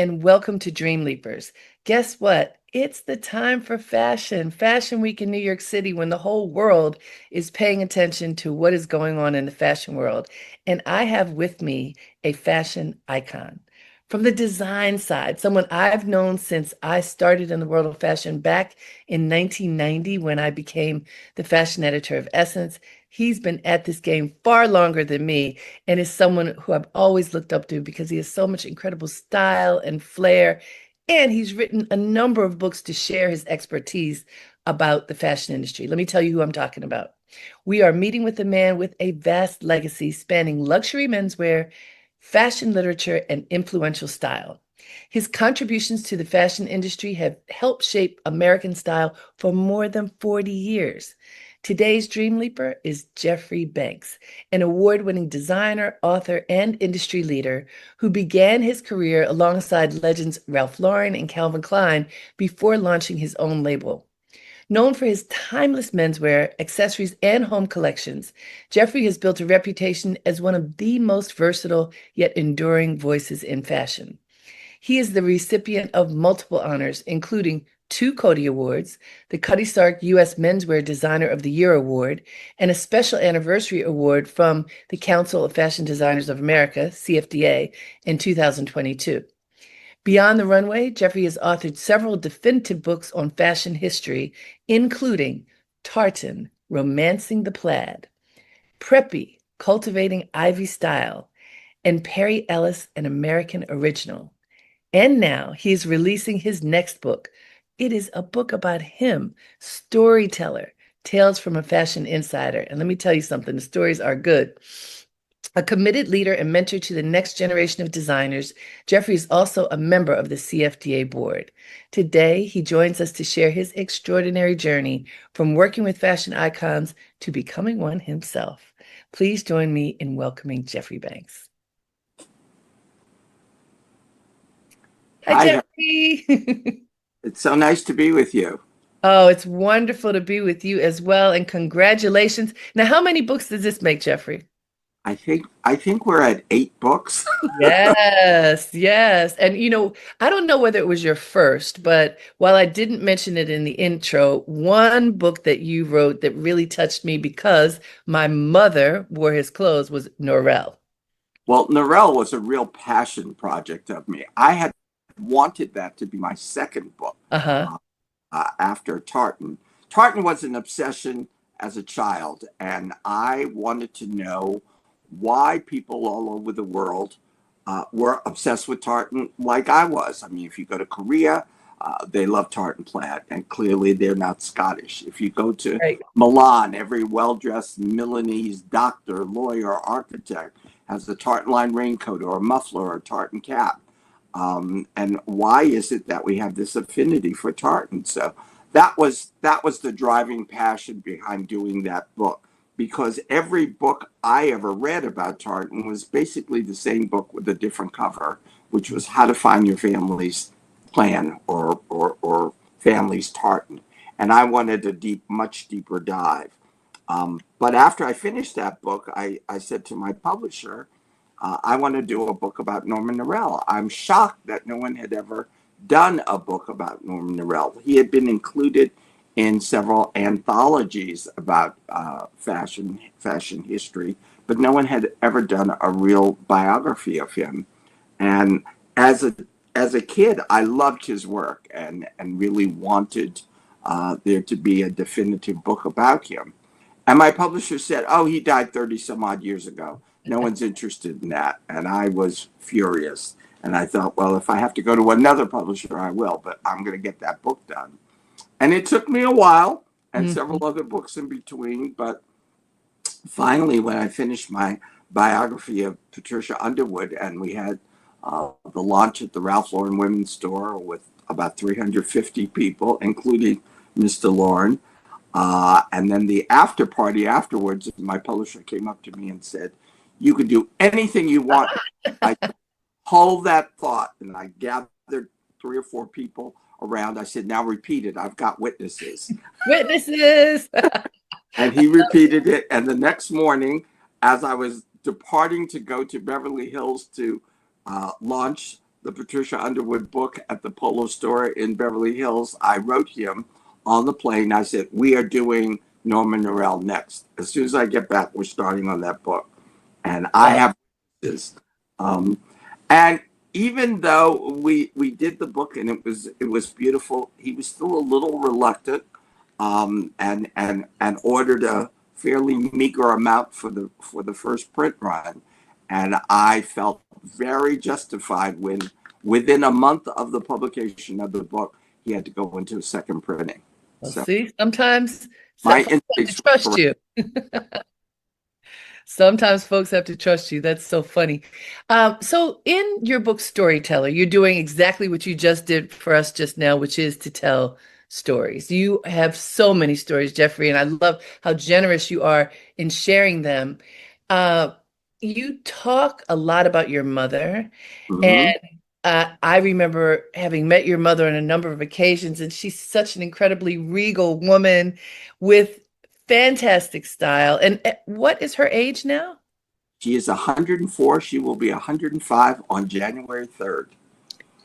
and welcome to Dream Leapers. Guess what? It's the time for Fashion Week in New York City, when the whole world is paying attention to what is going on in the fashion world. And I have with me a fashion icon. From the design side, someone I've known since I started in the world of fashion back in 1990 when I became the fashion editor of Essence. He's been at this game far longer than me and is someone who I've always looked up to because he has so much incredible style and flair. And he's written a number of books to share his expertise about the fashion industry. Let me tell you who I'm talking about. We are meeting with a man with a vast legacy spanning luxury menswear, fashion literature, and influential style. His contributions to the fashion industry have helped shape American style for more than 40 years. Today's Dream Leaper is Jeffrey Banks, an award-winning designer, author, and industry leader who began his career alongside legends Ralph Lauren and Calvin Klein before launching his own label. Known for his timeless menswear, accessories, and home collections, Jeffrey has built a reputation as one of the most versatile yet enduring voices in fashion. He is the recipient of multiple honors, including 2 Coty Awards, the Cutty Sark U.S. Menswear Designer of the Year Award, and a special anniversary award from the Council of Fashion Designers of America, CFDA, in 2022. Beyond the Runway, Jeffrey has authored several definitive books on fashion history, including Tartan, Romancing the Plaid, Preppy, Cultivating Ivy Style, and Perry Ellis, An American Original. And now he is releasing his next book. It is a book about him, Storyteller, Tales from a Fashion Insider. And let me tell you something, the stories are good. A committed leader and mentor to the next generation of designers, Jeffrey is also a member of the CFDA board. Today, he joins us to share his extraordinary journey from working with fashion icons to becoming one himself. Please join me in welcoming Jeffrey Banks. Hi, Hi, Jeffrey. it's so nice to be with you. Oh, it's wonderful to be with you as well, and congratulations. Now, how many books does this make, Jeffrey? I think we're at 8 books. Yes, yes. And I don't know whether it was your first, but while I didn't mention it in the intro, one book that you wrote that really touched me because my mother wore his clothes was Norel. Well, Narelle was a real passion project of me. I had wanted that to be my second book Uh-huh. uh, after Tartan. Tartan was an obsession as a child, and I wanted to know why people all over the world were obsessed with tartan like I was. I mean, if you go to Korea, they love tartan plaid, and clearly they're not Scottish. If you go to Right. Milan, every well-dressed Milanese doctor, lawyer, architect has a tartan line raincoat or a muffler or a tartan cap. And why is it that we have this affinity for tartan? So that was the driving passion behind doing that book, because every book I ever read about tartan was basically the same book with a different cover, which was How to Find Your Family's Plan or Family's Tartan. And I wanted a much deeper dive. But after I finished that book, I said to my publisher, I want to do a book about Norman Norell. I'm shocked that no one had ever done a book about Norman Norell. He had been included in several anthologies about fashion history, but no one had ever done a real biography of him. And as a kid, I loved his work and really wanted there to be a definitive book about him. And my publisher said, "Oh, he died 30 some odd years ago. No one's interested in that." And I was furious. And I thought, well, if I have to go to another publisher, I will, but I'm going to get that book done. And it took me a while and Mhm. several other books in between. But finally, when I finished my biography of Patricia Underwood, and we had the launch at the Ralph Lauren Women's Store with about 350 people, including Mr. Lauren, and then the after party afterwards, my publisher came up to me and said, "You can do anything you want." I hold that thought, and I gathered 3 or 4 people around. I said, "Now repeat it. I've got witnesses." Witnesses. And he repeated it. And the next morning, as I was departing to go to Beverly Hills to launch the Patricia Underwood book at the Polo store in Beverly Hills, I wrote him on the plane. I said, we are doing Norman Norell next. As soon as I get back, we're starting on that book. And I Well, have this. Um, and even though we did the book and it was beautiful, he was still a little reluctant, and ordered a fairly meager amount for the first print run. And I felt very justified when within a month of the publication of the book, he had to go into a second printing. well, So see, sometimes my folks have to instincts were trust correct. you. Sometimes folks have to trust you. That's so funny. So in your book, Storyteller, you're doing exactly what you just did for us just now, which is to tell stories. You have so many stories, Jeffrey, and I love how generous you are in sharing them. Uh, you talk a lot about your mother, and Mhm. I remember having met your mother on a number of occasions, and she's such an incredibly regal woman with fantastic style. And what is her age now? She is 104. She will be 105 on January 3rd.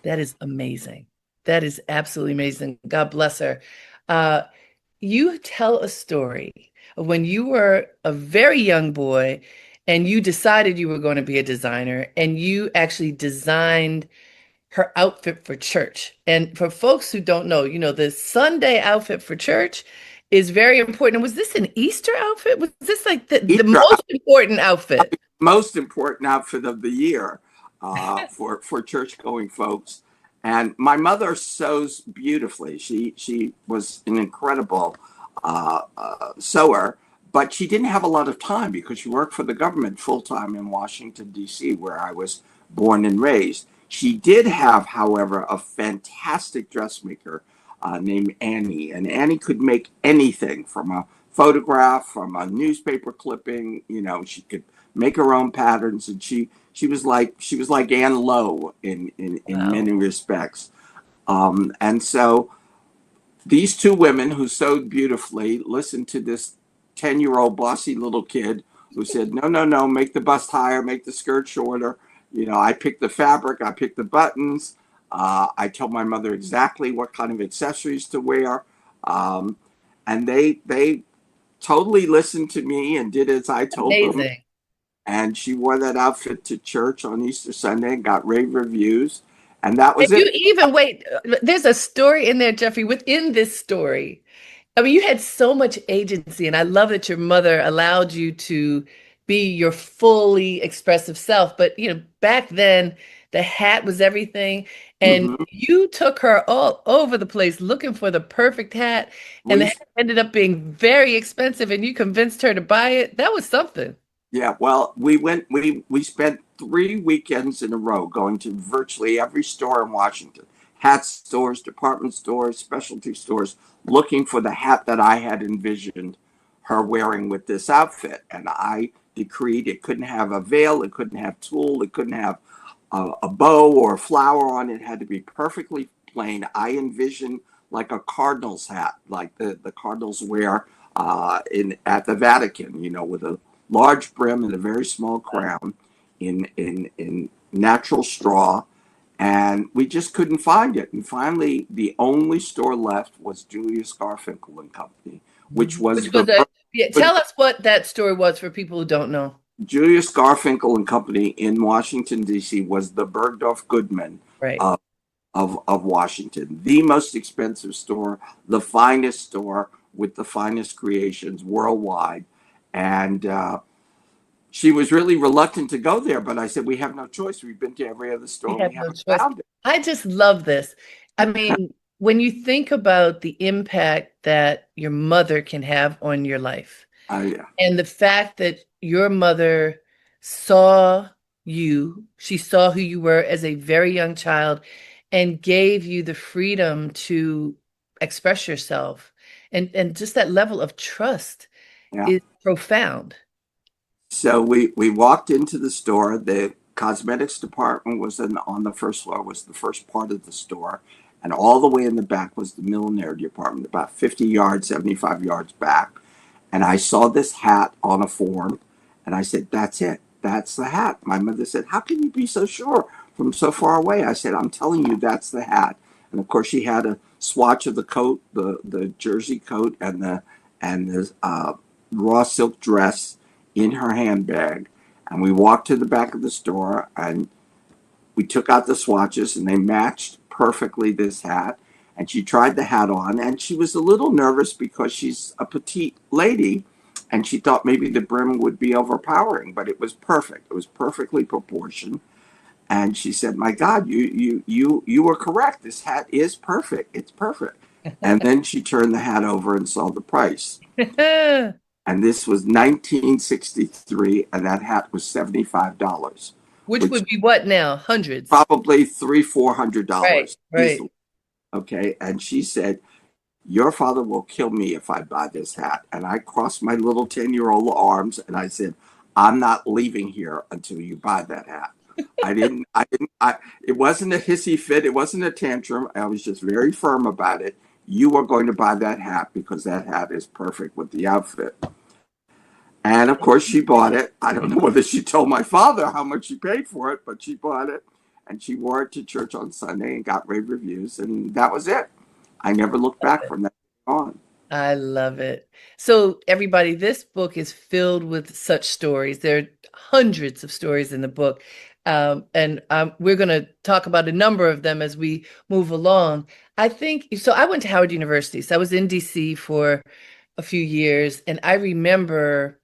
That is amazing. That is absolutely amazing. God bless her. Uh, you tell a story of when you were a very young boy and you decided you were going to be a designer and you actually designed her outfit for church. And for folks who don't know, the Sunday outfit for church is very important. Was this an Easter outfit? Was this like the Easter, most important outfit? most important outfit of the year for church going folks. And my mother sews beautifully. She was an incredible sewer, but she didn't have a lot of time because she worked for the government full time in Washington D.C., where I was born and raised. She did have, however, a fantastic dressmaker named Annie, and Annie could make anything from a photograph, from a newspaper clipping. She could make her own patterns, and she was like Anne Lowe in Wow. many respects. And so these two women who sewed beautifully listened to this 10-year-old bossy little kid who said, no, no, no, make the bust higher, make the skirt shorter. I picked the fabric, I picked the buttons. I told my mother exactly what kind of accessories to wear. Um, and they totally listened to me and did as I told them. Amazing. And she wore that outfit to church on Easter Sunday and got rave reviews. And that And was you it. even wait, there's a story in there, Jeffrey, within this story. I mean, you had so much agency, and I love that your mother allowed you to be your fully expressive self. But, back then, the hat was everything, and Mm-hmm. you took her all over the place looking for the perfect hat, and the We hat ended up being very expensive, and you convinced her to buy it. That was something. Yeah, well, we spent 3 weekends in a row going to virtually every store in Washington, hat stores, department stores, specialty stores, looking for the hat that I had envisioned her wearing with this outfit. And I decreed it couldn't have a veil, it couldn't have tulle, it couldn't have a bow or a flower on it. It had to be perfectly plain. I envisioned like a cardinal's hat, like the cardinals wear in at the Vatican, with a large brim and a very small crown in natural straw. And we just couldn't find it. And finally, the only store left was Julius Garfinkel and Company, which was Which was yeah, but tell us what that story was for people who don't know. Julius Garfinkel and Company in Washington D.C. was the Bergdorf Goodman Right. of of Washington, the most expensive store, the finest store with the finest creations worldwide. And she was really reluctant to go there, but I said, we have no choice. We've been to every other We store and we have no haven't choice. found it. I just love this. I mean, when you think about the impact that your mother can have on your life, Yeah, and the fact that your mother saw you, she saw who you were as a very young child and gave you the freedom to express yourself. And just that level of trust yeah. is profound. So we walked into the store. The cosmetics department was on the first floor, was the first part of the store. And all the way in the back was the millinery department, about 50 yards, 75 yards back. And I saw this hat on a form, and I said, that's it. That's the hat. My mother said, how can you be so sure? from so far away. I said, I'm telling you, that's the hat. And of course, she had a swatch of the coat, the jersey coat, and the raw silk dress in her handbag. And we walked to the back of the store, and we took out the swatches, and they matched perfectly this hat. And she tried the hat on, and she was a little nervous because she's a petite lady, and she thought maybe the brim would be overpowering, but it was perfect. It was perfectly proportioned. And she said, "My God, you were correct. This hat is perfect. It's perfect." And then she turned the hat over and saw the price. And this was 1963, and that hat was $75, Which which would be what now? Hundreds. probably $300, Right, $400 right. easily. Okay. And she said, "Your father will kill me if I buy this hat." And I crossed my little 10-year-old arms and I said, "I'm not leaving here until you buy that hat." It wasn't a hissy fit. It wasn't a tantrum. I was just very firm about it. You are going to buy that hat because that hat is perfect with the outfit. And of course, she bought it. I don't know whether she told my father how much she paid for it, but she bought it and she wore it to church on Sunday and got rave reviews. And that was it. I never looked back from that on. I love it. So, everybody, this book is filled with such stories. There are hundreds of stories in the book. And we're going to talk about a number of them as we move along. I think so. I went to Howard University. So, I was in DC for a few years. And I remember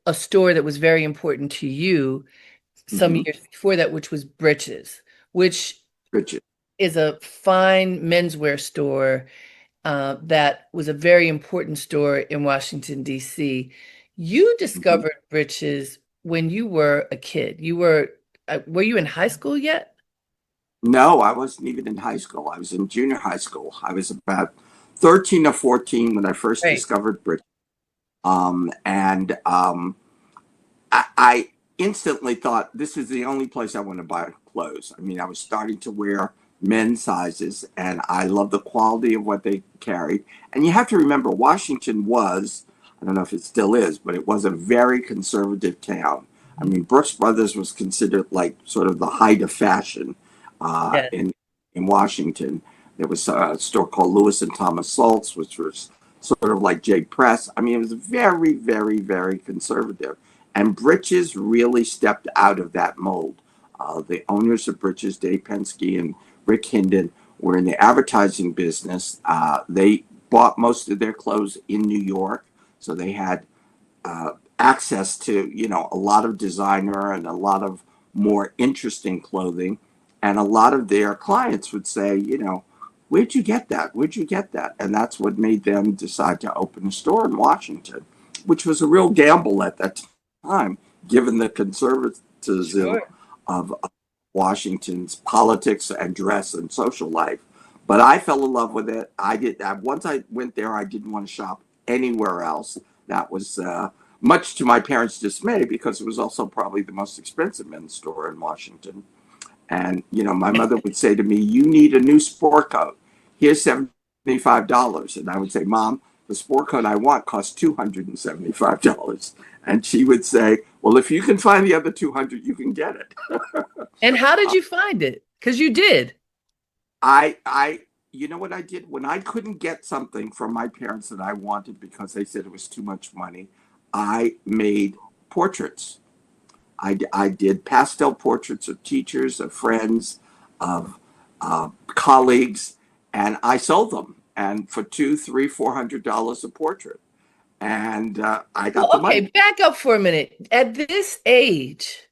a store that was very important to you some Mm-hmm. years before that, which was Britches, which Richard. is a fine menswear store that was a very important store in Washington, D.C. You Mm-hmm. discovered Britches when you were a kid. Were you in high school yet? No, I wasn't even in high school. I was in junior high school. I was about 13 or 14 when I first Right. discovered Brit. And I instantly thought this is the only place I want to buy clothes. I mean, I was starting to wear men's sizes, and I love the quality of what they carried. And you have to remember, Washington was, I don't know if it still is, but it was a very conservative town. I mean, Brooks Brothers was considered like sort of the height of fashion uh, Yeah. in in Washington. There was a store called Lewis and Thomas Salts, which was sort of like J Press. I mean, it was very, very, very conservative. And Britches really stepped out of that mold. The owners of Britches, Dave Penske and Rick Hinden, were in the advertising business. They bought most of their clothes in New York, so they had access to a lot of designer and a lot of more interesting clothing. And a lot of their clients would say, "Where'd you get that? Where'd you get that?" And that's what made them decide to open a store in Washington, which was a real gamble at that time, given the conservatism Sure. of Washington's politics and dress and social life. But I fell in love with it. I did. Once I went there, I didn't want to shop anywhere else. That was much to my parents' dismay because it was also probably the most expensive men's store in Washington. And my mother would say to me, "You need a new sport coat. Here's $75." And I would say, "Mom, the sport coat I want costs $275." And she would say, "Well, if you can find the other 200, you can get it." And how did you find it? Because you did. I you know what I did when I couldn't get something from my parents that I wanted because they said it was too much money. I made portraits. I did pastel portraits of teachers, of friends, of colleagues, and I sold them. And for two, three, $400 a portrait, and I got Well, the okay, money. back up for a minute. At this age,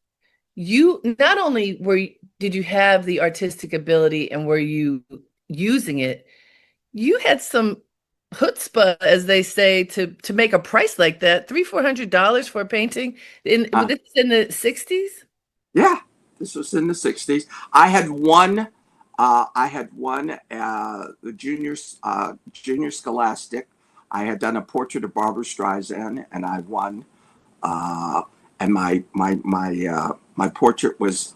you not only did you have the artistic ability and were you using it, you had some chutzpah, as they say, to make a price like that, $300-400 for a painting Uh, this in the 60s? yeah, this was in the '60s. I had won. I had won the junior scholastic. I had done a portrait of Barbara Streisand, and I won. Uh, and my portrait was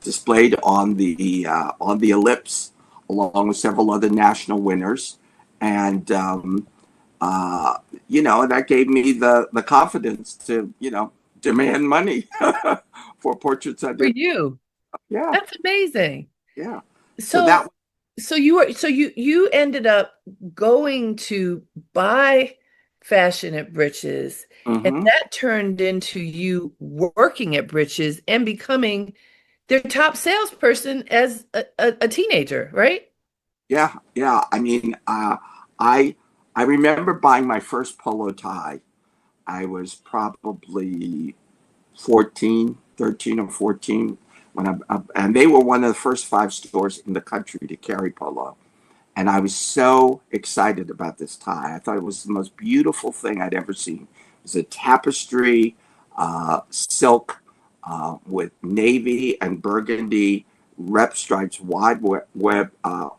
displayed on the ellipse, along with several other national winners, and that gave me the confidence to demand money for portraits I For did. you. Yeah, That's amazing. yeah. So So, that, so you ended up going to buy fashion at Britches, and hmm that turned into you working at Britches and becoming their top salesperson as a teenager, right? yeah, yeah. I mean, I I remember buying my first polo tie. I was probably 14, 13 or 14 and they were one of the first five stores in the country to carry polo. And I was so excited about this tie. I thought it was the most beautiful thing I'd ever seen. It was a tapestry, silk with navy and burgundy rep stripes, wide web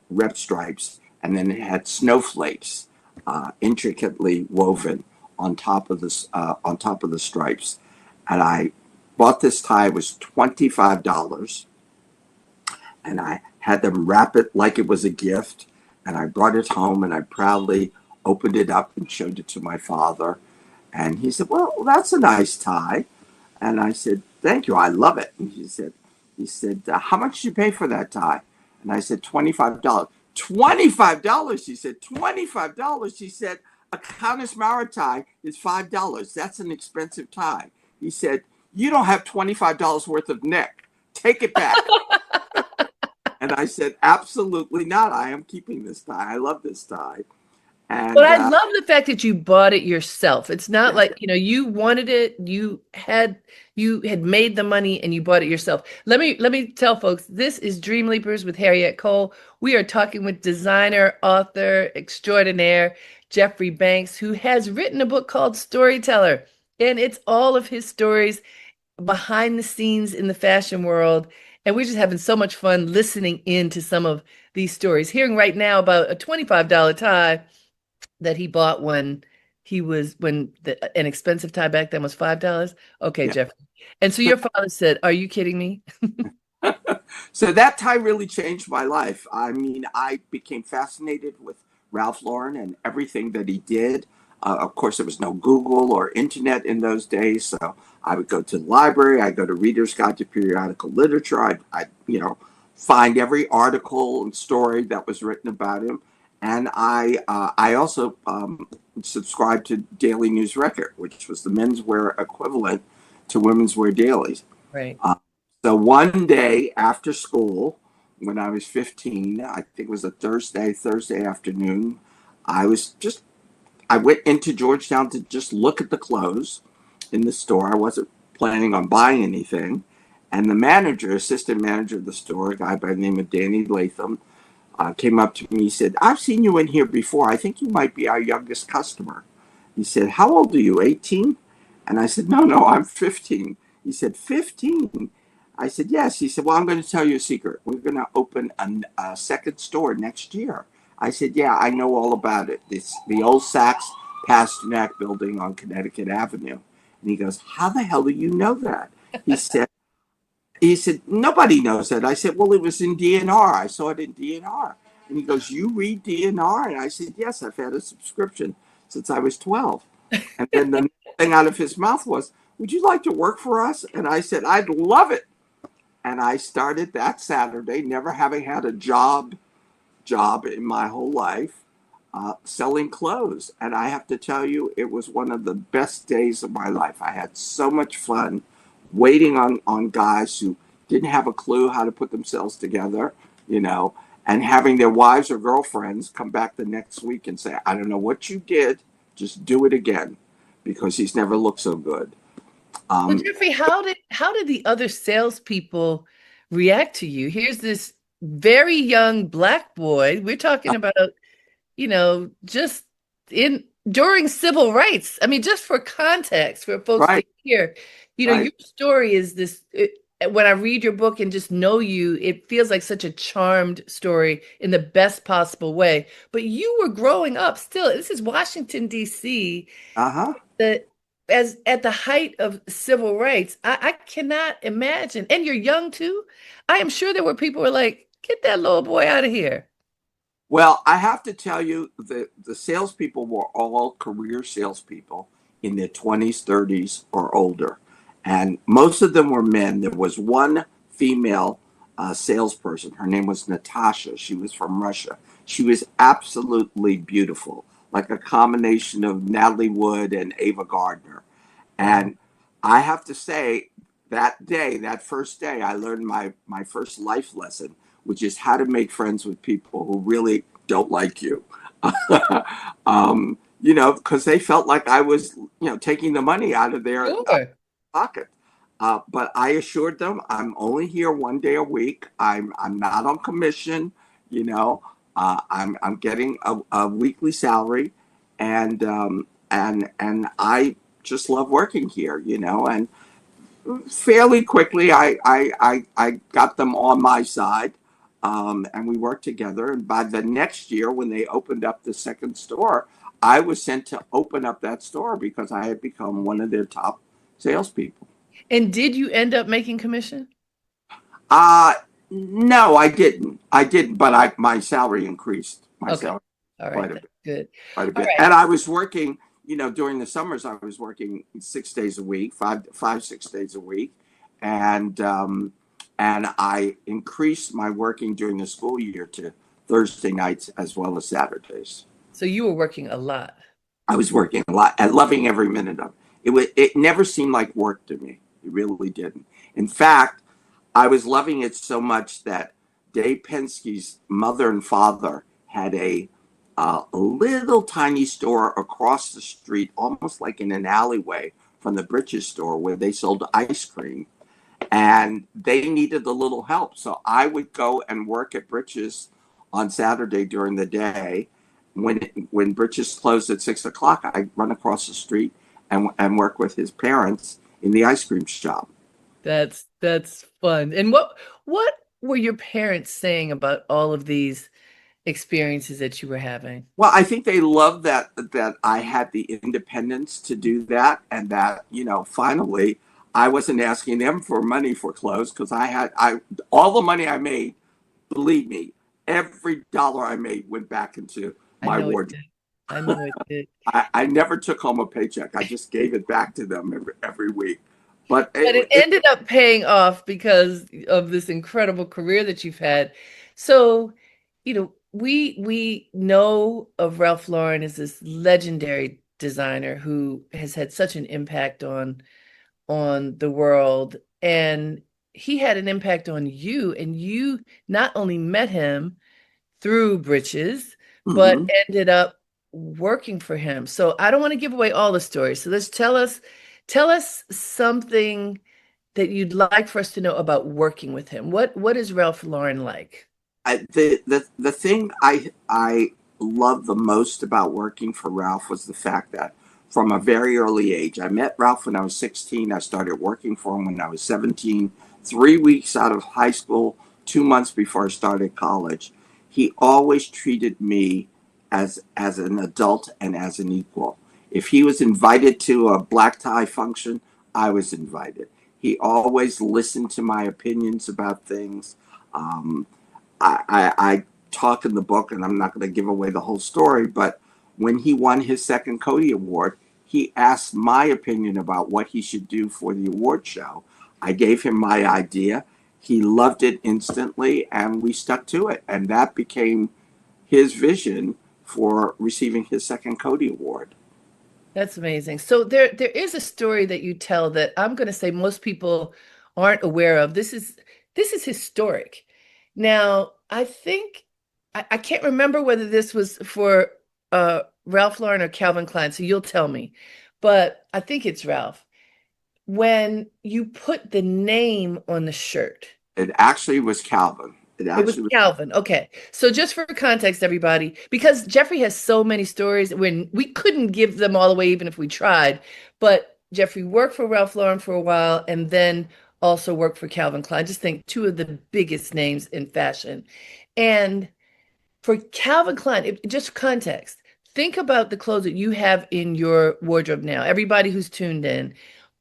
rep stripes, and then it had snowflakes intricately woven on top of the stripes. And I bought this tie. It was $25, and I had them wrap it like it was a gift. And I brought it home and I proudly opened it up and showed it to my father. And he said, "Well, that's a nice tie." And I said, "Thank you. I love it." And he said, "How much did you pay for that tie?" And I said, $25. $25. He said, $25. He said, "A Countess Mara tie is $5. That's an expensive tie." He said, "You don't have $25 worth of neck. Take it back." And I said, "Absolutely not. I am keeping this tie. I love this tie." But And I love the fact that you bought it yourself. It's not yeah, like, you wanted it, you had made the money and you bought it yourself. Let me tell folks, this is Dream Leapers with Harriette Cole. We are talking with designer, author extraordinaire Jeffrey Banks, who has written a book called Storyteller. And it's all of his stories behind the scenes in the fashion world. And we're just having so much fun listening in to some of these stories. Hearing right now about a $25 tie that he bought when an expensive tie back then was $5. Okay, yeah. Jeffrey. And so your father said, "Are you kidding me?" So that time really changed my life. I mean, I became fascinated with Ralph Lauren and everything that he did. Of course, there was no Google or internet in those days, so I would go to the library. I'd go to Reader's Guide to Periodical Literature. I'd find every article and story that was written about him, and I also subscribed to Daily News Record, which was the menswear equivalent to Women's Wear Dailies. Right. Uh, so one day after school, when I was 15, I think it was a Thursday afternoon, I went into Georgetown to just look at the clothes in the store. I wasn't planning on buying anything. And the manager, assistant manager of the store, a guy by the name of Danny Latham, came up to me. He said, "I've seen you in here before. I think you might be our youngest customer." He said, "How old are you, 18?" And I said, "No, no, I'm 15." He said, "15?" I said, "Yes." He said, "Well, I'm going to tell you a secret. We're going to open a second store next year." I said, "Yeah, I know all about it. It's the old Saks Pasternak building on Connecticut Avenue." And he goes, "How the hell do you know that?" He said, he said, "Nobody knows that." I said, "Well, it was in DNR. I saw it in DNR." And he goes, "You read DNR?" And I said, "Yes, I've had a subscription since I was 12." And then the next thing out of his mouth was, "Would you like to work for us?" And I said, "I'd love it." And I started that Saturday, never having had a job in my whole life, selling clothes. And I have to tell you, it was one of the best days of my life. I had so much fun waiting on guys who didn't have a clue how to put themselves together, you know, and having their wives or girlfriends come back the next week and say, "I don't know what you did, just do it again," because he's never looked so good. So Um, Jeffrey, how did the other salespeople react to you? Here's this very young black boy. We're talking about, just in during civil rights. I mean, just for context, for folks to right, hear, right. your story is when I read your book and just know you, it feels like such a charmed story in the best possible way. But you were growing up still. This is Washington, D.C., Uh huh. that as at the height of civil rights. I cannot imagine. And you're young too. I am sure there were people who were like, "Get that little boy out of here." Well, I have to tell you that the salespeople were all career salespeople in their 20s, 30s, or older. And most of them were men. There was one female salesperson. Her name was Natasha. She was from Russia. She was absolutely beautiful, like a combination of Natalie Wood and Ava Gardner. Wow. And I have to say, that day, that first day, I learned my first life lesson, which is how to make friends with people who really don't like you. Because they felt like I was, taking the money out of their Sure. pocket. But I assured them I'm only here one day a week. I'm not on commission. You know, I'm getting a weekly salary, and I just love working here. And fairly quickly I got them on my side, and we worked together. And by the next year, when they opened up the second store, I was sent to open up that store because I had become one of their top salespeople. And did you end up making commission? Uh no, I didn't. I didn't, but I my salary increased. My Okay. salary All right. quite a That's bit, good. quite a All bit. right. And I was working, during the summers I was working 6 days a week, 6 days a week. And I increased my working during the school year to Thursday nights as well as Saturdays. So you were working a lot. I was working a lot and loving every minute of it. It never seemed like work to me. It really didn't. In fact, I was loving it so much that Dave Penske's mother and father had a little tiny store across the street, almost like in an alleyway from the Britches store where they sold ice cream. And they needed a little help. So I would go and work at Britches on Saturday during the day. When Britches closed at 6 o'clock, I'd run across the street and work with his parents in the ice cream shop. That's fun. And what were your parents saying about all of these experiences that you were having? Well, I think they loved that I had the independence to do that, and that finally I wasn't asking them for money for clothes because I all the money I made. Believe me, every dollar I made went back into I my know it wardrobe. did. I know it did. I never took home a paycheck. I just gave it back to them every week. But But it ended up paying off because of this incredible career that you've had. So, we know of Ralph Lauren as this legendary designer who has had such an impact on the world, and he had an impact on you, and you not only met him through Britches, but mhm. ended up working for him. So I don't want to give away all the stories. So let's tell us something that you'd like for us to know about working with him. What is Ralph Lauren like? The thing I love the most about working for Ralph was the fact that from a very early age, I met Ralph when I was 16. I started working for him when I was 17. 3 weeks out of high school, 2 months before I started college, he always treated me as an adult and as an equal. If he was invited to a black tie function, I was invited. He always listened to my opinions about things. Um, I talk in the book, and I'm not going to give away the whole story, but when he won his second Cody Award, he asked my opinion about what he should do for the award show. I gave him my idea. He loved it instantly, and we stuck to it. And that became his vision for receiving his second Cody Award. That's amazing. So there is a story that you tell that I'm going to say most people aren't aware of. This is historic. Now, I think I can't remember whether this was for Ralph Lauren or Calvin Klein, so you'll tell me. But I think it's Ralph. When you put the name on the shirt. It actually was Calvin. It It was actually was. Calvin. Okay. So just for context, everybody, because Jeffrey has so many stories when we couldn't give them all away even if we tried. But Jeffrey worked for Ralph Lauren for a while and then also worked for Calvin Klein. Just think two of the biggest names in fashion. And for Calvin Klein, just context, think about the clothes that you have in your wardrobe now. Everybody who's tuned in,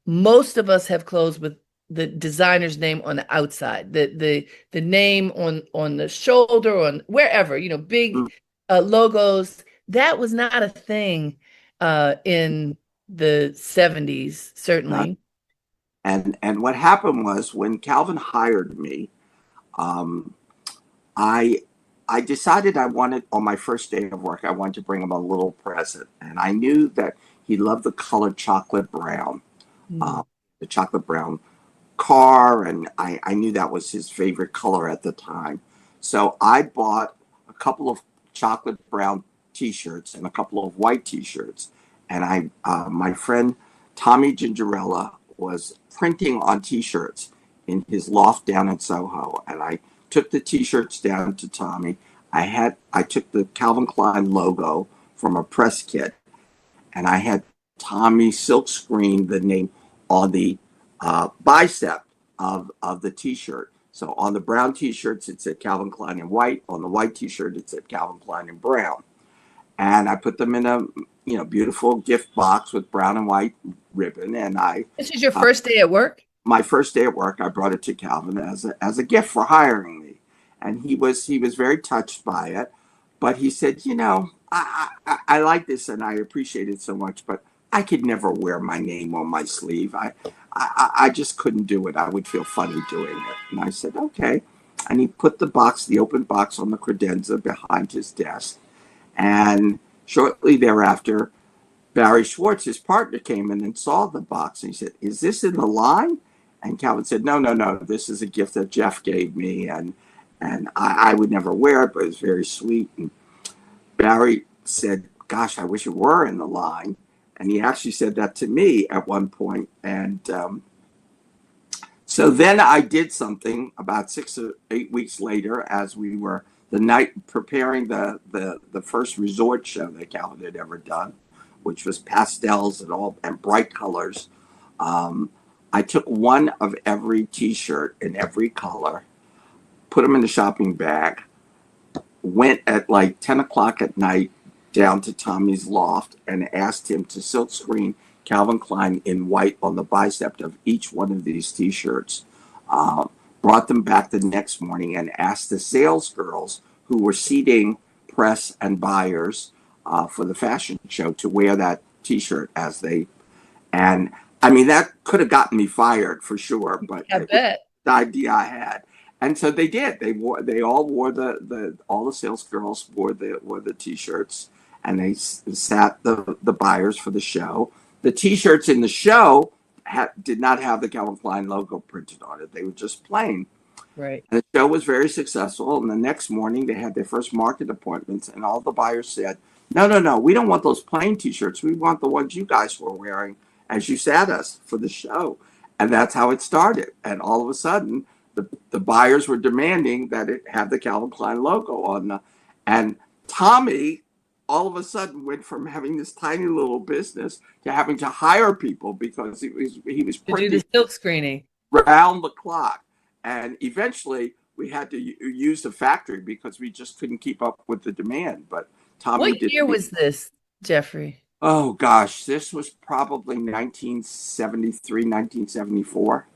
most of us have clothes with the designer's name on the outside, the name on the shoulder, on wherever, big logos. That was not a thing in the 70s, Uh, certainly. And what happened was when Calvin hired me, um, I I decided I wanted on my first day of work I wanted to bring him a little present, and I knew that he loved the color chocolate brown, Mm. uh, the chocolate brown car, and I knew that was his favorite color at the time. So I bought a couple of chocolate brown T-shirts and a couple of white T-shirts, and my friend Tommy Gingerella was printing on T-shirts in his loft down in Soho, and I took the T-shirts down to Tommy. I took the Calvin Klein logo from a press kit, and I had Tommy silk screen the name on the bicep of the T-shirt. So on the brown T-shirts, it said Calvin Klein in white. On the white T-shirt, it said Calvin Klein in brown. And I put them in a beautiful gift box with brown and white ribbon. And This is your uh, first day at work? my first day at work, I brought it to Calvin as a gift for hiring me, and he was very touched by it. But he said, I like this and I appreciate it so much, but I could never wear my name on my sleeve. I just couldn't do it. I would feel funny doing it. And I said, okay. And he put the open box on the credenza behind his desk. And shortly thereafter, Barry Schwartz, his partner, came in and saw the box. And he said, is this in the line? And Calvin said, no, no, no. This is a gift that Jeff gave me. And I would never wear it, but it's very sweet. And Barry said, gosh, I wish it were in the line. And he actually said that to me at one point. And so then I did something about 6 or 8 weeks later, as we were the night preparing the first resort show that Calvin had ever done, which was pastels and bright colors. Um, I took one of every T-shirt in every color, put them in the shopping bag, went at like 10 o'clock at night down to Tommy's loft and asked him to silkscreen Calvin Klein in white on the bicep of each one of these T-shirts. Uh, Brought them back the next morning and asked the sales girls who were seating press and buyers for the fashion show to wear that T-shirt as they. And I mean, that could have gotten me fired for sure, but I it was bet. the idea I had. And so they did. They all wore all the sales girls wore the T-shirts, and they sat the buyers for the show. The T-shirts in the show did not have the Calvin Klein logo printed on it. They were just plain. Right. And the show was very successful. And the next morning, they had their first market appointments, and all the buyers said, "No, no, no, we don't want those plain T-shirts. We want the ones you guys were wearing as you sat us for the show." And that's how it started. And all of a sudden, the buyers were demanding that it have the Calvin Klein logo on the. And Tommy all of a sudden went from having this tiny little business to having to hire people because he was To do the printing silk screening. round the clock. And eventually we had to use the factory because we just couldn't keep up with the demand. But Tommy What did. year was this, Jeffrey? Oh gosh, this was probably 1973, 1974.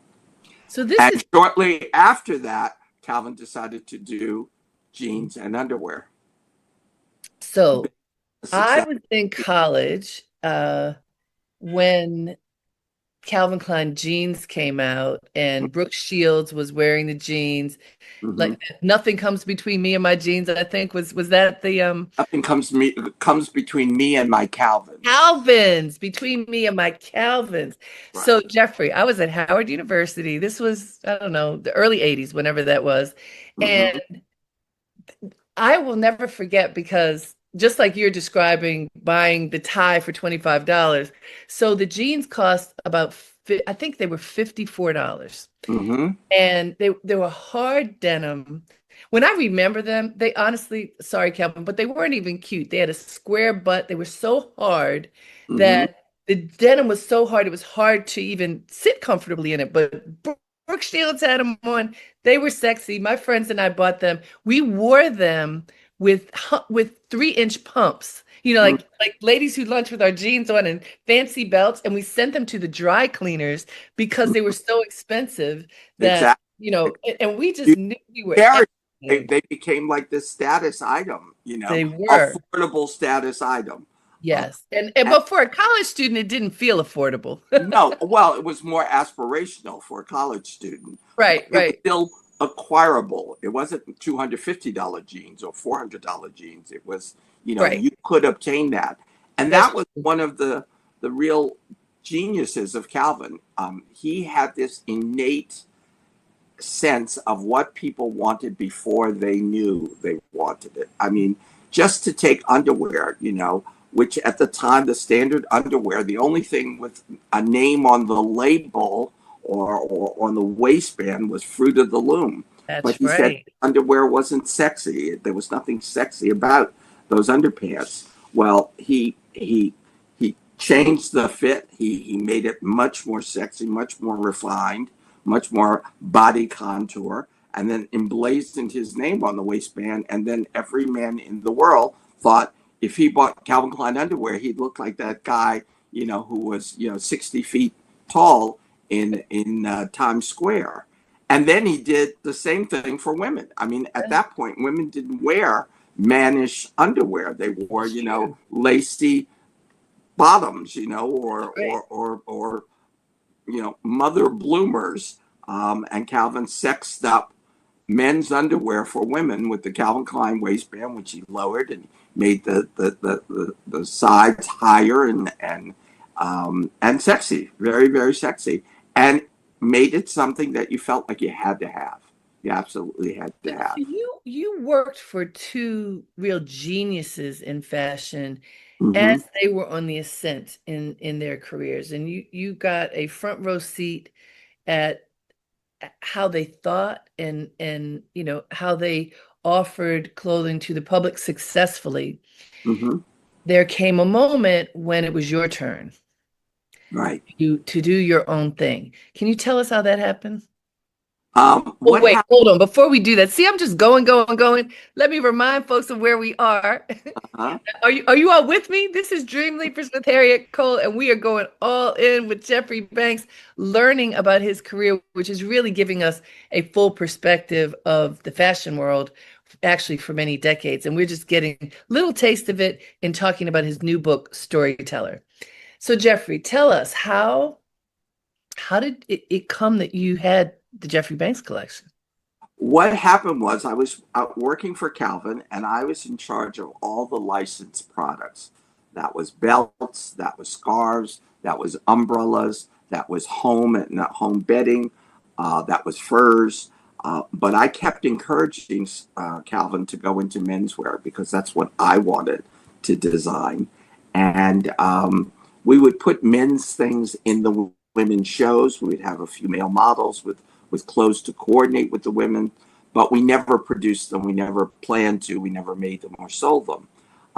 So this And is shortly after that, Calvin decided to do jeans and underwear. so I Success. was in college when Calvin Klein jeans came out and Brooke Shields was wearing the jeans. Mm-hmm. Like nothing comes between me and my jeans, I think was that the Nothing comes between me and my Calvins. Calvins, between me and my Calvins. Right. So Jeffrey, I was at Howard University. This was, I don't know, the early 80s, whenever that was. Mm-hmm. And I will never forget because just like you're describing buying the tie for $25, so the jeans cost about I think they were $54. Mm-hmm. And they were hard denim. When I remember them, they honestly, sorry, Calvin, but they weren't even cute. They had a square butt. They were so hard Mm-hmm. that the denim was so hard, it was hard to even sit comfortably in it. But Brooke Shields had them on. They were sexy. My friends and I bought them. We wore them with 3-inch pumps. You know, Mm-hmm. like ladies who lunch with our jeans on and fancy belts, and we sent them to the dry cleaners because they were so expensive that, Exactly. and we just You knew we were carry everything. they became like this status item, They were. affordable status item. Yes. And but for a college student, it didn't feel affordable. No, well, it was more aspirational for a college student, but Right, it was right, still acquirable. It wasn't $250 jeans or $400 jeans. It was, right. you could obtain that. And That's that was one of the real geniuses of Calvin. He had this innate sense of what people wanted before they knew they wanted it. I mean, just to take underwear, which at the time, the standard underwear, the only thing with a name on the label or on the waistband was Fruit of the Loom. But that's he said right. underwear wasn't sexy. There was nothing sexy about those underpants. Well, he changed the fit. He made it much more sexy, much more refined, much more body contour, and then emblazoned his name on the waistband. And then every man in the world thought if he bought Calvin Klein underwear, he'd look like that guy, who was, 60 feet tall in Times Square. And then he did the same thing for women. I mean, at that point, women didn't wear mannish underwear. They wore, That's true. lacy bottoms, That's right. or mother bloomers. And Calvin sexed up men's underwear for women with the Calvin Klein waistband, which he lowered and made the sides higher and sexy, very, very sexy, and made it something that you felt like you had to have. You absolutely had to So have. you worked for two real geniuses in fashion Mm-hmm, as they were on the ascent in their careers, and you got a front row seat at how they thought and how they offered clothing to the public successfully. mm-hmm, There came a moment when it was your turn right. to do your own thing. Can you tell us how that happened? Oh, What wait, happened? hold on. Before we do that, see, I'm just going, going, going. Let me remind folks of where we are. Huh? Are you all with me? This is Dream Leapers with Harriette Cole, and we are going all in with Jeffrey Banks, learning about his career, which is really giving us a full perspective of the fashion world, actually for many decades. And we're just getting a little taste of it in talking about his new book, Storyteller. So, Jeffrey, tell us how did it come that you had the Jeffrey Banks collection? What happened was I was out working for Calvin and I was in charge of all the licensed products. That was belts, that was scarves, that was umbrellas, that was home and home bedding, that was furs. But I kept encouraging Calvin to go into menswear because that's what I wanted to design. And we would put men's things in the women's shows. We'd have a few male models with clothes to coordinate with the women, but we never produced them. We never planned to. We never made them or sold them.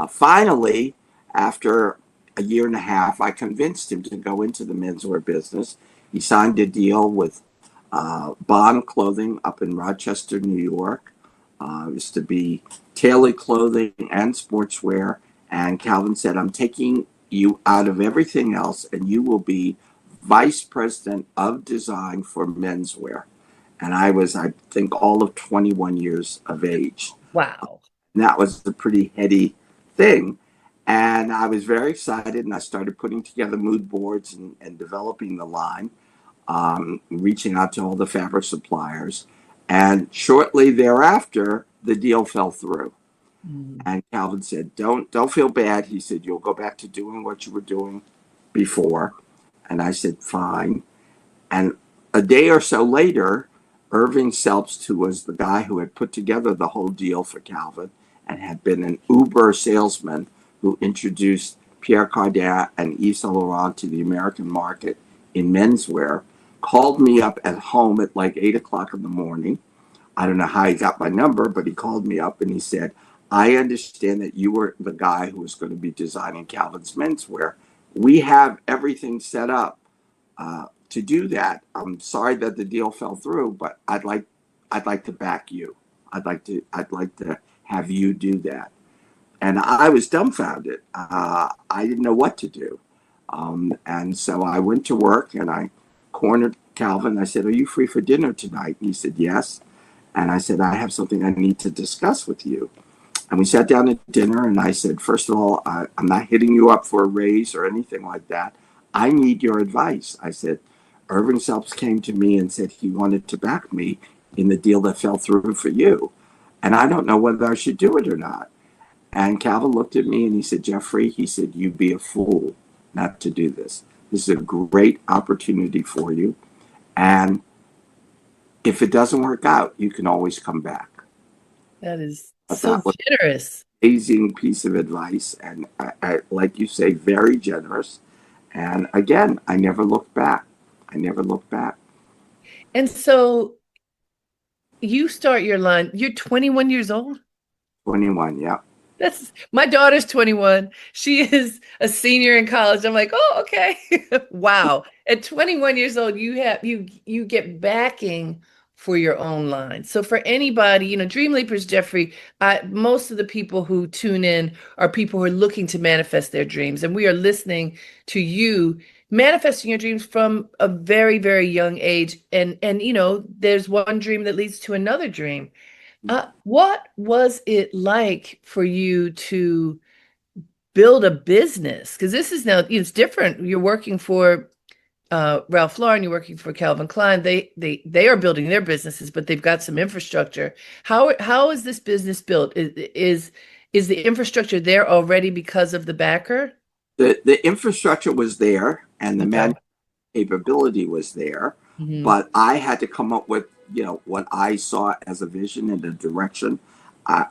Finally, after a year and a half, I convinced him to go into the menswear business. He signed a deal with Bond Clothing up in Rochester, New York. It was to be tailored clothing and sportswear. And Calvin said, I'm taking you out of everything else, and you will be vice president of design for menswear. And I was, I think, all of 21 years of age. Wow. And that was a pretty heady thing. And I was very excited, and I started putting together mood boards and developing the line, reaching out to all the fabric suppliers. And shortly thereafter, the deal fell through. Mm. And Calvin said, don't feel bad. He said, you'll go back to doing what you were doing before. And I said, fine. And a day or so later, Irving Selpst, who was the guy who had put together the whole deal for Calvin and had been an Uber salesman who introduced Pierre Cardin and Yves Saint Laurent to the American market in menswear, called me up at home at like 8 o'clock in the morning. I don't know how he got my number, but he called me up and he said, I understand that you were the guy who was going to be designing Calvin's menswear. We have everything set up to do that. I'm sorry that the deal fell through, but I'd like to back you. I'd like to have you do that. And I was dumbfounded. I didn't know what to do. And so I went to work and I cornered Calvin. I said, are you free for dinner tonight? And he said, yes. And I said, I have something I need to discuss with you. And we sat down at dinner, and I said, first of all, I'm not hitting you up for a raise or anything like that. I need your advice. I said, Irving Phelps came to me and said he wanted to back me in the deal that fell through for you. And I don't know whether I should do it or not. And Calvin looked at me and he said, Jeffrey, he said, you'd be a fool not to do this. This is a great opportunity for you. And if it doesn't work out, you can always come back. That is But so that was generous. an amazing piece of advice. And like you say, very generous. And again, I never looked back. I never looked back. And so you start your line, you're 21 years old? 21, yeah. That's my daughter's 21. She is a senior in college. I'm like, oh, okay. Wow. At 21 years old, you get backing for your own line. So for anybody, Dream Leapers, Jeffrey, most of the people who tune in are people who are looking to manifest their dreams. And we are listening to you manifesting your dreams from a very, very young age. And there's one dream that leads to another dream. What was it like for you to build a business? Because this is now, it's different. You're working for Ralph Lauren, you're working for Calvin Klein. They are building their businesses, but they've got some infrastructure. How is this business built? Is the infrastructure there already because of the backer? The infrastructure was there and the Okay. man capability was there, Hmm. but I had to come up with, what I saw as a vision and a direction.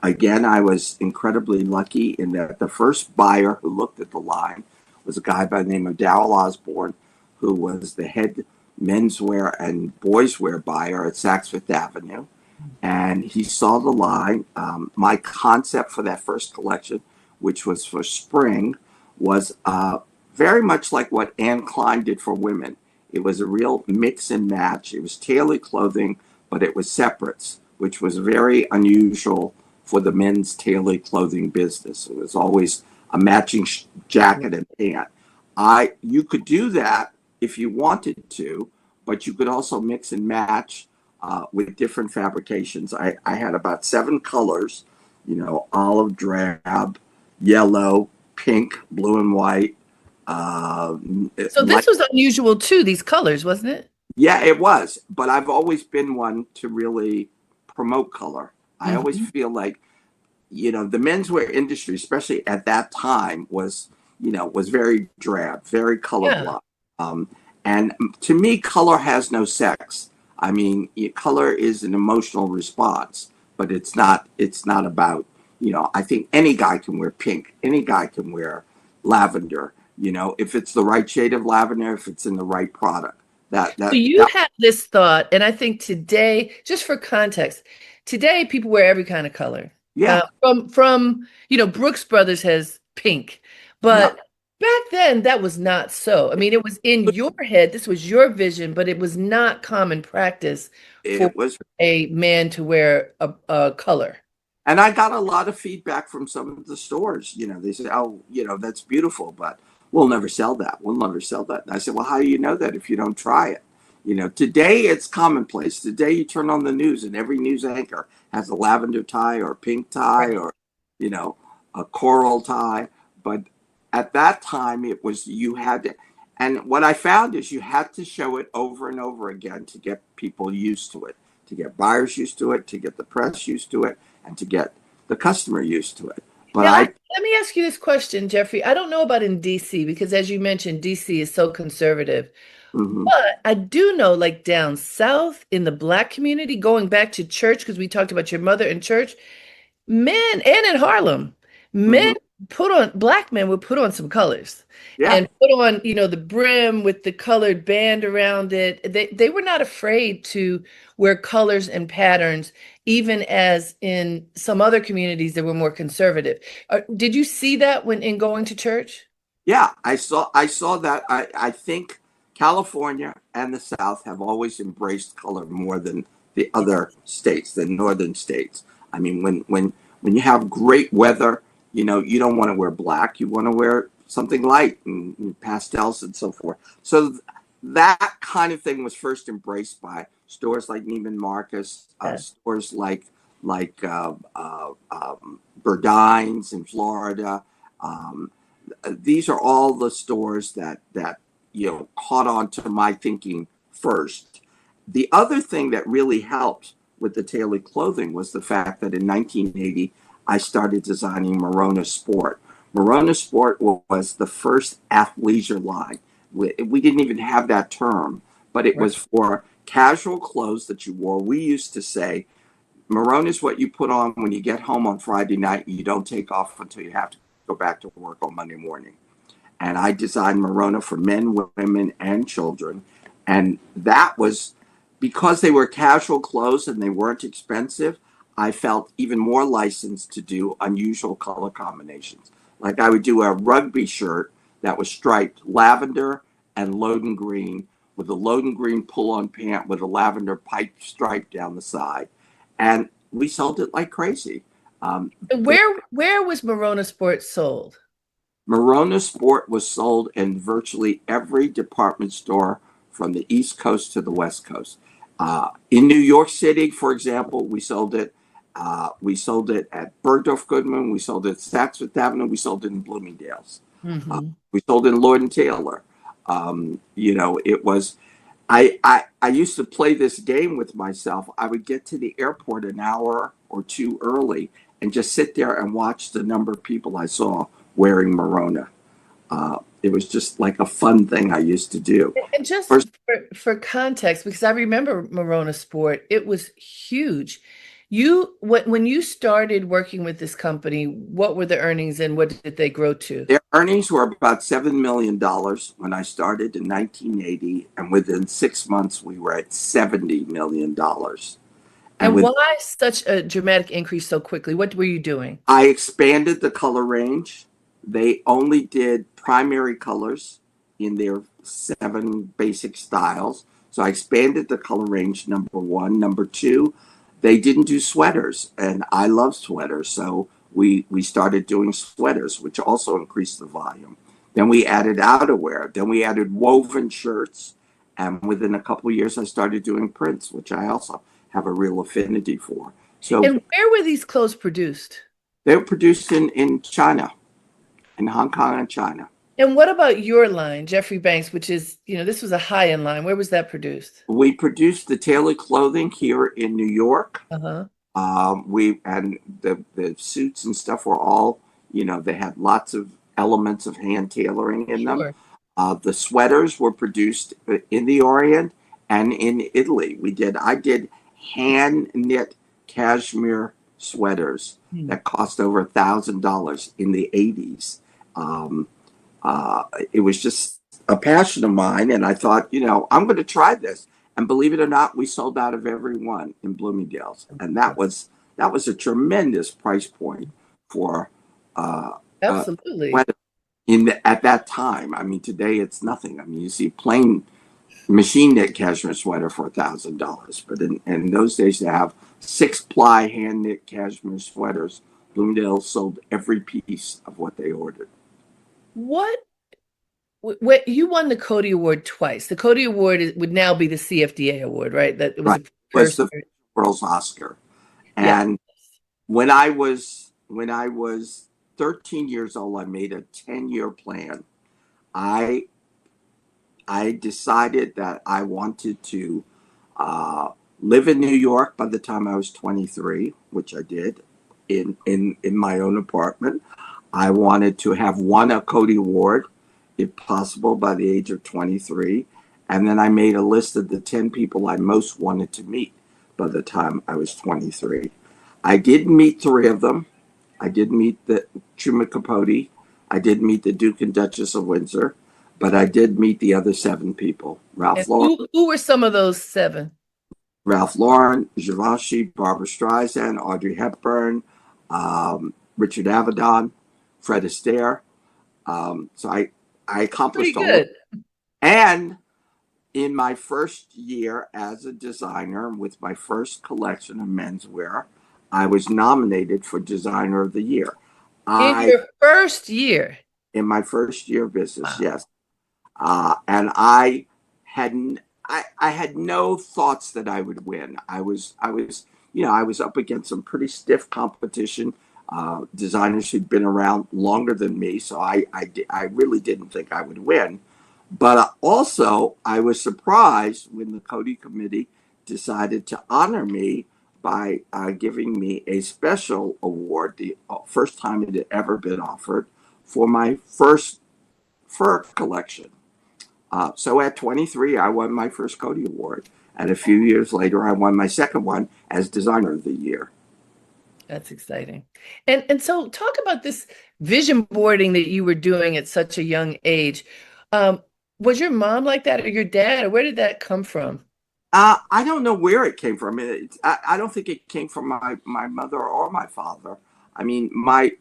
Again, I was incredibly lucky in that the first buyer who looked at the line was a guy by the name of Darrell Osborne, who was the head menswear and boyswear buyer at Saks Fifth Avenue. And he saw the line. My concept for that first collection, which was for spring, was very much like what Anne Klein did for women. It was a real mix and match. It was tailored clothing, but it was separates, which was very unusual for the men's tailored clothing business. It was always a matching jacket and pant. You could do that if you wanted to, but you could also mix and match with different fabrications. I had about 7 colors, olive, drab, yellow, pink, blue and white. Uh, So like, this was unusual too, these colors, wasn't it? yeah, it was. But I've always been one to really promote color. I always Hmm. feel like, the menswear industry, especially at that time, was very drab, very Yeah. colorblind. Um, and to me, color has no sex. I mean, color is an emotional response, but it's not. It's not about. I think any guy can wear pink. Any guy can wear lavender. If it's the right shade of lavender, if it's in the right product. That So that you that. have this thought, and I think today, just for context, today people wear every kind of color. Yeah. From Brooks Brothers has pink, Yeah. but back then that was not so. I mean, it was in your head, this was your vision, but it was not common practice for It was. a man to wear a color. And I got a lot of feedback from some of the stores. They said, "Oh, that's beautiful, but we'll never sell that. We'll never sell that." And I said, "Well, how do you know that if you don't try it?" Today it's commonplace. Today you turn on the news and every news anchor has a lavender tie or a pink tie or, you know, a coral tie. But at that time, it was you had to. And what I found is you had to show it over and over again to get people used to it, to get buyers used to it, to get the press used to it, and to get the customer used to it. But Now, I, let me ask you this question, Jeffrey. I don't know about in DC because, as you mentioned, DC is so conservative. mhm, But I do know, like down south in the Black community, going back to church, because we talked about your mother in church, men and in Harlem, men mhm, Black men would put on some colors yeah, and put on, the brim with the colored band around it. They were not afraid to wear colors and patterns, even as in some other communities that were more conservative. Did you see that when in going to church? yeah. I saw that. I think California and the South have always embraced color more than the other states, the northern states. I mean, when you have great weather, you don't want to wear black. You want to wear something light and pastels and so forth. So that kind of thing was first embraced by stores like Neiman Marcus, Yeah. stores like like Burdines in Florida. Um, these are all the stores that caught on to my thinking first. The other thing that really helped with the tailored clothing was the fact that in 1980 I started designing Morona Sport. Morona Sport was the first athleisure line. We didn't even have that term, but it Right. was for casual clothes that you wore. We used to say Morona is what you put on when you get home on Friday night and you don't take off until you have to go back to work on Monday morning. And I designed Morona for men, women, and children. And that was because they were casual clothes and they weren't expensive. I felt even more licensed to do unusual color combinations. Like I would do a rugby shirt that was striped lavender and Loden green with a Loden green pull-on pant with a lavender pipe stripe down the side, and we sold it like crazy. Um, And where was Morona Sports sold? Morona Sport was sold in virtually every department store from the East Coast to the West Coast. In New York City, for example, we sold it. We sold it at Bergdorf Goodman. We sold it at Saks Fifth Avenue. We sold it in Bloomingdale's. Hmm. We sold it in Lord and Taylor. It was. I used to play this game with myself. I would get to the airport an hour or two early and just sit there and watch the number of people I saw wearing Morona. It was just like a fun thing I used to do. And just First, for context, because I remember Morona Sport, it was huge. When you started working with this company, what were the earnings and what did they grow to? their earnings were about $7 million when I started in 1980, and within 6 months we were at $70 million. And And with why such a dramatic increase so quickly? What were you doing? I expanded the color range. They only did primary colors in their 7 basic styles. So I expanded the color range, number one. Number two, they didn't do sweaters, and I love sweaters. So we started doing sweaters, which also increased the volume. Then we added outerwear. Then we added woven shirts. And within a couple of years, I started doing prints, which I also have a real affinity for. So And where were these clothes produced? they were produced in China, in Hong Kong and China. And what about your line, Jeffrey Banks, which is, this was a high-end line. Where was that produced? We produced the tailored clothing here in New York. Uh-huh. We and the suits and stuff were all, they had lots of elements of hand tailoring in them. Sure. The sweaters were produced in the Orient and in Italy. I did hand knit cashmere sweaters Hmm. that cost over $1,000 in the 80s. Um, it was just a passion of mine, and I thought, I'm going to try this. And believe it or not, we sold out of every one in Bloomingdale's, and that was a tremendous price point for uh, Absolutely. sweater at that time. I mean, today it's nothing. I mean, you see plain machine knit cashmere sweater for $1,000, but in those days to have 6-ply hand knit cashmere sweaters, Bloomingdale's sold every piece of what they ordered. What what you won the Cody Award twice. The Cody Award would now be the CFDA award, right? That it was Right. a Was person. the world's Oscar. Yeah. And when I was 13 years old, I made a 10-year plan. I I decided that I wanted to uh, live in New York by the time I was 23, which I did in my own apartment. I wanted to have won a Cody Award, if possible, by the age of 23. And then I made a list of the 10 people I most wanted to meet by the time I was 23. I did meet three of them. I did meet the Truman Capote. I did meet the Duke and Duchess of Windsor, but I did meet the other 7 people: And who were some of those seven? Ralph Lauren, Givenchy, Barbara Streisand, Audrey Hepburn, Richard Avedon, Fred Astaire. So I Pretty accomplished all of good. it. And in my first year as a designer with my first collection of menswear, I was nominated for Designer of the Year. In I your first year. In my first year of business, Wow. yes. And I had no thoughts that I would win. I was I was up against some pretty stiff competition, designers who'd been around longer than me. So I really didn't think I would win. But also, I was surprised when the Cody committee decided to honor me by giving me a special award, the first time it had ever been offered, for my first fur collection. So at 23, I won my first Cody Award. And a few years later, I won my second one as Designer of the Year. That's exciting. And so talk about this vision boarding that you were doing at such a young age. Um, was your mom like that or your dad, or where did that come from? I don't know where it came from. I don't think it came from my mother or my father. I mean, my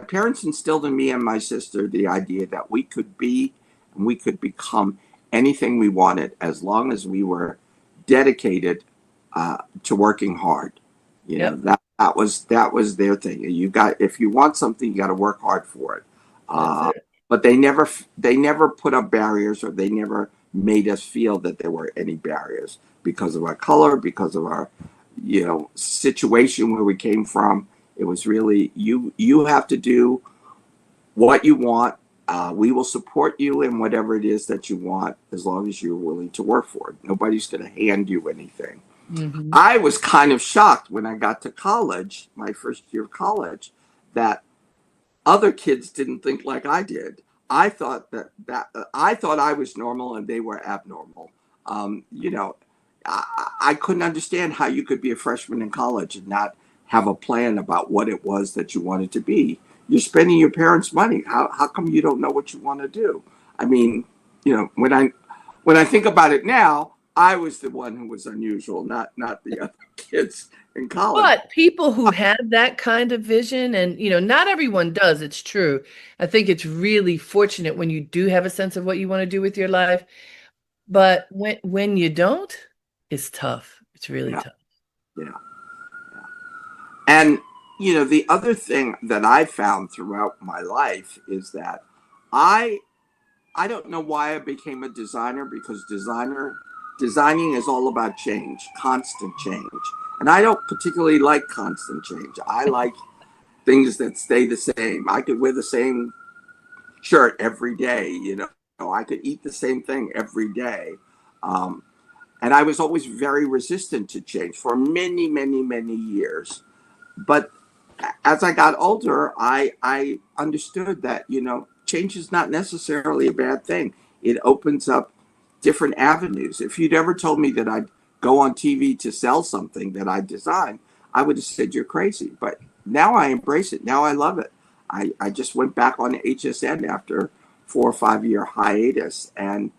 parents instilled in me and my sister the idea that we could be and we could become anything we wanted as long as we were dedicated to working hard. Yep, That was their thing. You got if you want something, you got to work hard for it. that's Uh, it. but they never put up barriers, or they never made us feel that there were any barriers because of our color, because of our situation where we came from. It was really you have to do what you want. We will support you in whatever it is that you want as long as you're willing to work for it. Nobody's going to hand you anything. Hmm. I was kind of shocked when I got to college, my first year of college, that other kids didn't think like I did. I thought I thought I was normal and they were abnormal. Um, you know, I couldn't understand how you could be a freshman in college and not have a plan about what it was that you wanted to be. You're spending your parents' money. How come you don't know what you want to do? I mean, when I think about it now, I was the one who was unusual, not the other kids in college. But people who have that kind of vision, and not everyone does, it's true. I think it's really fortunate when you do have a sense of what you want to do with your life. But when you don't, it's tough. It's really Yeah, tough. yeah. And the other thing that I found throughout my life is that I I don't know why I became a designer, because designing is all about change, constant change. And I don't particularly like constant change. I like things that stay the same. I could wear the same shirt every day. I could eat the same thing every day. Um, and I was always very resistant to change for many, many, many years. But as I got older, I understood that change is not necessarily a bad thing. It opens up different avenues. If you'd ever told me that I'd go on TV to sell something that I designed, I would have said you're crazy. But now I embrace it. Now I love it. I just went back on HSN after 4 or 5 year hiatus, and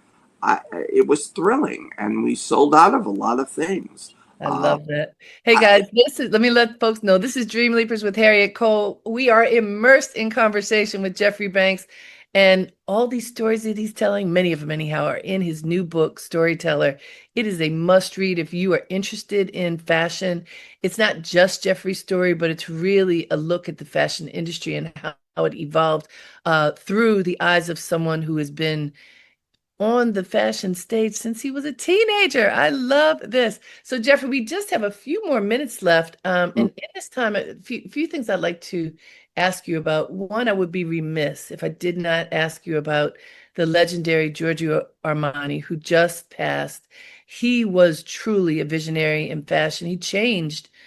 it was thrilling. And we sold out of a lot of things. I Uh, love that. Hey I, guys, let me let folks know this is Dream Leapers with Harriette Cole. We are immersed in conversation with Jeffrey Banks, and all these stories that he's telling, many of them anyhow, are in his new book, Storyteller. It is a must read if you are interested in fashion. It's not just Jeffrey's story, but it's really a look at the fashion industry and how it evolved through the eyes of someone who has been on the fashion stage since he was a teenager. I love this. So, Jeffrey, we just have a few more minutes left. And in this time, a few things I'd like to ask you about. One, I would be remiss if I did not ask you about the legendary Giorgio Armani, who just passed. He was truly a visionary in fashion.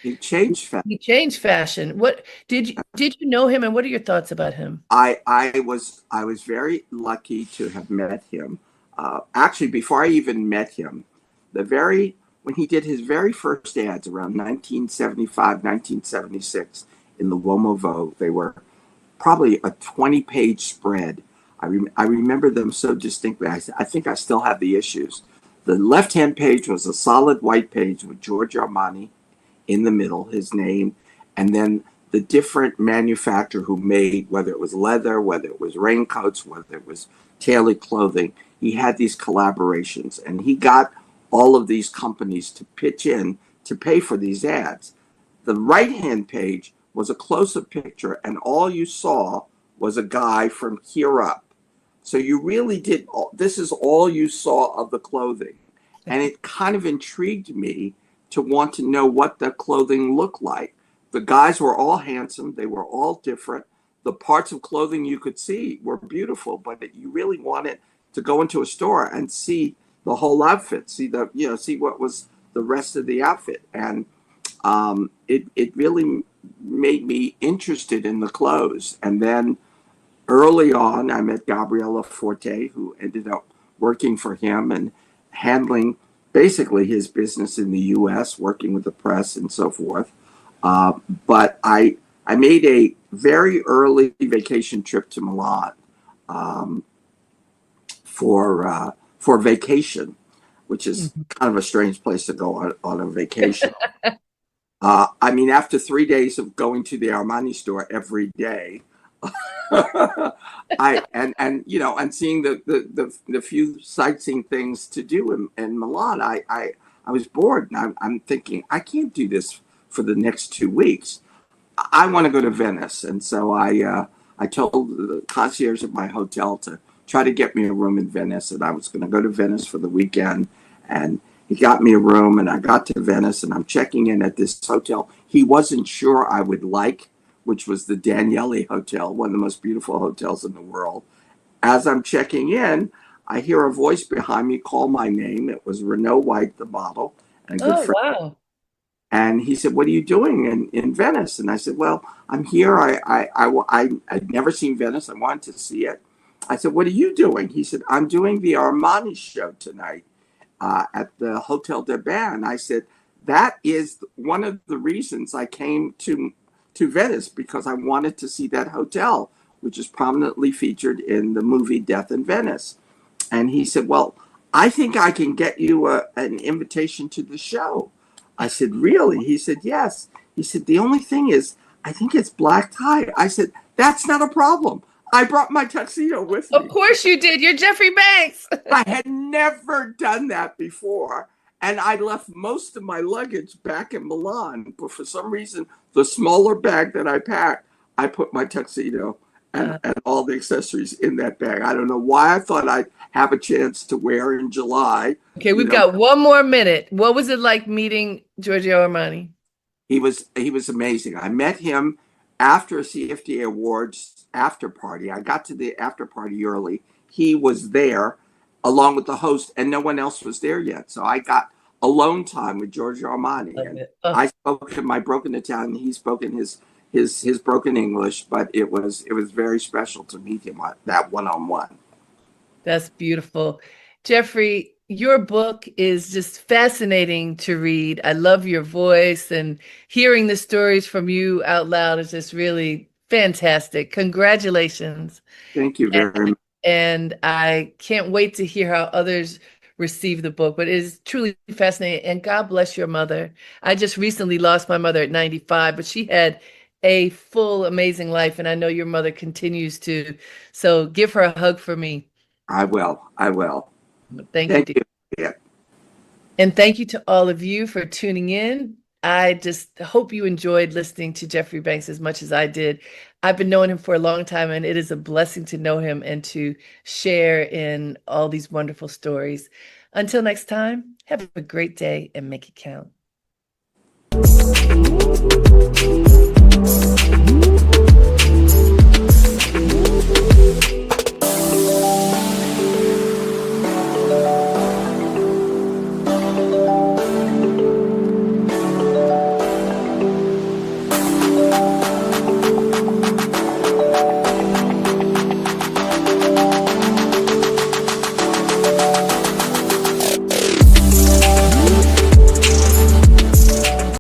it changed fast. He changed fashion. What did you know him, and what are your thoughts about him? I was very lucky to have met him. Actually, before I even met him, the very when he did his very first ads around 1975, 1976 in the Uomo Vogue, they were probably a 20-page spread. I remember them so distinctly. I think I still have the issues. The left-hand page was a solid white page with George Armani in the middle, his name, and then the different manufacturer who made, whether it was leather, whether it was raincoats, whether it was tailored clothing. He had these collaborations, and he got all of these companies to pitch in to pay for these ads. The right hand page was a close up picture, and all you saw was a guy from here up. So you really did, this is all you saw of the clothing. And it kind of intrigued me to want to know what the clothing looked like. The guys were all handsome. They were all different. The parts of clothing you could see were beautiful, but you really wanted to go into a store and see the whole outfit, see what was the rest of the outfit. And it really made me interested in the clothes. And then early on, I met Gabriella Forte, who ended up working for him and handling basically his business in the U.S., working with the press and so forth. But I made a very early vacation trip to Milan um, for vacation, which is Mhm. kind of a strange place to go on a vacation. I mean, after 3 days of going to the Armani store every day, and seeing the few sightseeing things to do in Milan, I was bored, and I'm thinking I can't do this for the next 2 weeks. I want to go to Venice, and so I told the concierge at my hotel to try to get me a room in Venice, and I was going to go to Venice for the weekend, and he got me a room, and I got to Venice, and I'm checking in at this hotel he wasn't sure I would like, which was the Daniele Hotel, one of the most beautiful hotels in the world. As I'm checking in, I hear a voice behind me call my name. It was Renault White, the model, and a good Oh, friend. wow. And he said, "What are you doing in Venice?" And I said, "Well, I'm here. I'd never seen Venice. I wanted to see it." I said, "What are you doing?" He said, "I'm doing the Armani show tonight at the Hotel de Ban." I said, "That is one of the reasons I came to Venice, because I wanted to see that hotel, which is prominently featured in the movie Death in Venice." And he said, "Well, I think I can get you an invitation to the show." I said, "Really?" He said, "Yes." He said, "The only thing is, I think it's black tie." I said, "That's not a problem. I brought my tuxedo with Of me." course you did. You're Jeffrey Banks. I had never done that before. And I left most of my luggage back in Milan. But for some reason, the smaller bag that I packed, I put my tuxedo and all the accessories in that bag. I don't know why I thought I'd have a chance to wear in July. Okay, You we've know, got one more minute. What was it like meeting Giorgio Armani? he was amazing. I met him after a CFDA Awards after party. I got to the after party early. He was there along with the host, and no one else was there yet. So I got alone time with Giorgio Armani, Love and it. Oh, I spoke in my broken Italian. He spoke in his broken English, but it was very special to meet him on that one on one. that's beautiful. Jeffrey, your book is just fascinating to read. I love your voice, and hearing the stories from you out loud is just really fantastic. Congratulations. Thank you very much. And I can't wait to hear how others receive the book. But it is truly fascinating. And God bless your mother. I just recently lost my mother at 95, but she had a full, amazing life. And I know your mother continues to. So give her a hug for me. I will. I will. Thank you, Thank dear. you. Yeah. And thank you to all of you for tuning in. I just hope you enjoyed listening to Jeffrey Banks as much as I did. I've been knowing him for a long time, and it is a blessing to know him and to share in all these wonderful stories. Until next time, have a great day and make it count.